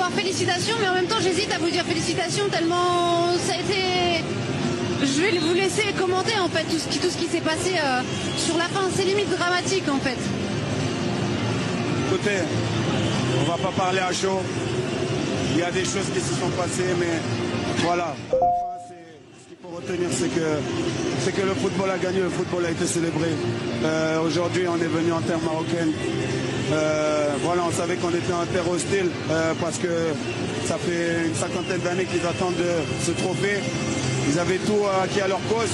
d'abord félicitations, mais en même temps j'hésite à vous dire félicitations tellement ça a été... Je vais vous laisser commenter en fait tout ce qui s'est passé sur la fin. C'est limite dramatique en fait. Écoutez, on va pas parler à chaud. Il y a des choses qui se sont passées, mais voilà. Ce qu'il faut retenir, c'est que le football a gagné, le football a été célébré. Aujourd'hui, on est venu en terre marocaine. Voilà, on savait qu'on était en terre hostile parce que ça fait une cinquantaine d'années qu'ils attendent ce trophée. Ils avaient tout acquis à leur cause.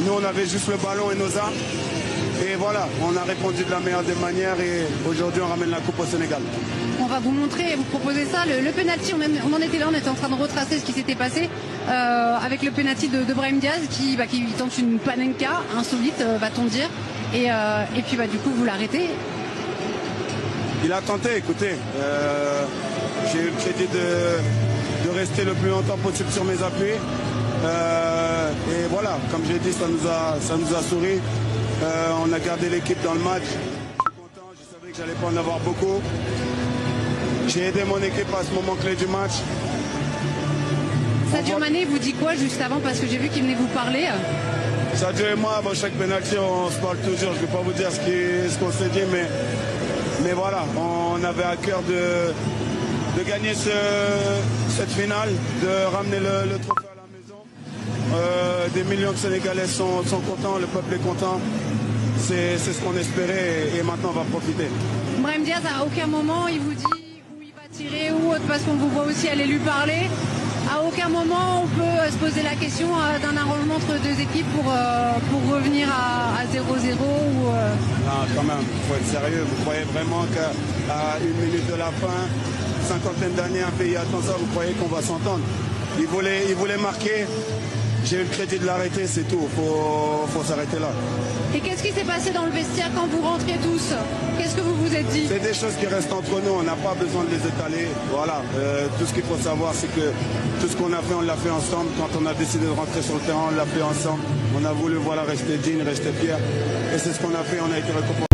Nous, on avait juste le ballon et nos armes. Et voilà, on a répondu de la meilleure des manières et aujourd'hui, on ramène la coupe au Sénégal. On va vous montrer et vous proposer ça. Le penalty, on en était là, on était en train de retracer ce qui s'était passé avec le penalty de Brahim Diaz qui tente une panenka insolite, va-t-on dire. Et puis du coup, vous l'arrêtez. Il a tenté, écoutez. J'ai eu le crédit de rester le plus longtemps possible sur mes appuis. Et voilà, comme j'ai dit, ça nous a souri. On a gardé l'équipe dans le match. Je suis content, je savais que j'allais pas en avoir beaucoup. J'ai aidé mon équipe à ce moment clé du match. Sadio Mané vous dit quoi juste avant, parce que j'ai vu qu'il venait vous parler. Sadio et moi, avant chaque pénalty, on se parle toujours. Je ne vais pas vous dire ce qu'on s'est dit, mais voilà, on avait à cœur de gagner cette finale, de ramener le trophée à la maison. Des millions de Sénégalais sont contents, le peuple est content. C'est ce qu'on espérait et maintenant on va profiter. Brahim Diaz, à aucun moment il vous dit où il va tirer ou autre, parce qu'on vous voit aussi aller lui parler. À aucun moment on peut se poser la question d'un arrangement entre deux équipes pour revenir à 0-0 ou... Non, quand même, il faut être sérieux. Vous croyez vraiment qu'à une minute de la fin, cinquantaine d'années, un pays attend ça, vous croyez qu'on va s'entendre? Il voulait marquer. J'ai eu le crédit de l'arrêter, c'est tout. Faut s'arrêter là. Et qu'est-ce qui s'est passé dans le vestiaire quand vous rentriez tous? Qu'est-ce que vous vous êtes dit? C'est des choses qui restent entre nous, on n'a pas besoin de les étaler. Voilà, tout ce qu'il faut savoir, c'est que tout ce qu'on a fait, on l'a fait ensemble. Quand on a décidé de rentrer sur le terrain, on l'a fait ensemble. On a voulu rester digne, rester fier. Et c'est ce qu'on a fait, on a été récompensé.